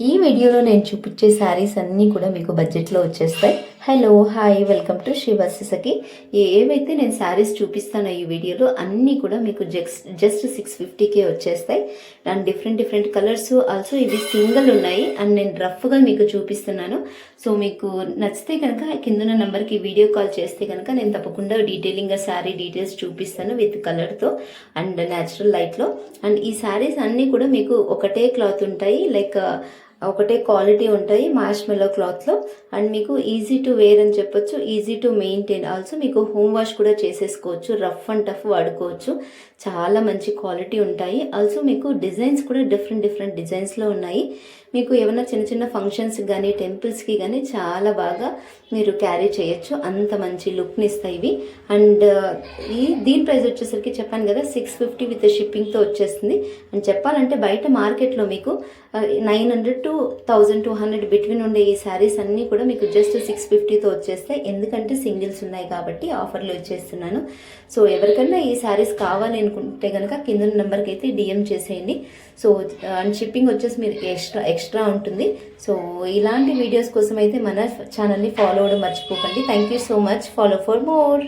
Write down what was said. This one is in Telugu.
ఈ వీడియోలో నేను చూపించే శారీస్ అన్నీ కూడా మీకు బడ్జెట్లో వచ్చేస్తాయి. హలో హాయ్ వెల్కమ్ టు శ్రీ వత్సకి. ఏవైతే నేను శారీస్ చూపిస్తానో ఈ వీడియోలో అన్నీ కూడా మీకు జస్ట్ 650కే వచ్చేస్తాయి. అండ్ డిఫరెంట్ కలర్స్ ఆల్సో ఇవి సింగిల్ ఉన్నాయి. అండ్ నేను రఫ్గా మీకు చూపిస్తున్నాను. సో మీకు నచ్చితే కనుక కింద నెంబర్కి వీడియో కాల్ చేస్తే కనుక నేను తప్పకుండా డీటెయిలింగ్గా శారీ డీటెయిల్స్ చూపిస్తాను విత్ కలర్తో అండ్ న్యాచురల్ లైట్లో. అండ్ ఈ శారీస్ అన్నీ కూడా మీకు ఒకటే క్లాత్ ఉంటాయి, లైక్ ఒకటే క్వాలిటీ ఉంటాయి మ్యాష్ మెల్లో క్లాత్లో. అండ్ మీకు ఈజీ టు వేర్ అని చెప్పొచ్చు, ఈజీ టు మెయింటైన్. ఆల్సో మీకు హోమ్ వాష్ కూడా చేసేసుకోవచ్చు, రఫ్ అండ్ టఫ్ వాడుకోవచ్చు. చాలా మంచి క్వాలిటీ ఉంటాయి. ఆల్సో మీకు డిజైన్స్ కూడా డిఫరెంట్ డిజైన్స్లో ఉన్నాయి. మీకు ఏమైనా చిన్న ఫంక్షన్స్ కానీ టెంపుల్స్కి కానీ చాలా బాగా మీరు క్యారీ చేయొచ్చు, అంత మంచి లుక్ని ఇస్తాయి ఇవి. అండ్ దీని ప్రైస్ వచ్చేసరికి చెప్పాను కదా 650 విత్ షిప్పింగ్తో వచ్చేస్తుంది. అండ్ చెప్పాలంటే బయట మార్కెట్లో మీకు 900 to 1200 బిట్వీన్ ఉండే ఈ శారీస్ అన్నీ కూడా మీకు జస్ట్ 650తో వచ్చేస్తాయి. ఎందుకంటే సింగిల్స్ ఉన్నాయి కాబట్టి ఆఫర్లో ఇచ్చేస్తున్నాను. సో ఎవరికైనా ఈ శారీస్ కావాలి అనుకుంటే కనుక కింద నెంబర్కి అయితే డిఎం చేసేయండి. సో అండ్ షిప్పింగ్ వచ్చేసి మీరు ఎక్స్ట్రా ఉంటుంది. సో ఇలాంటి వీడియోస్ కోసం అయితే మన ఛానల్ని ఫాలో అవ్వడం మర్చిపోకండి. Thank you so much. Follow for more.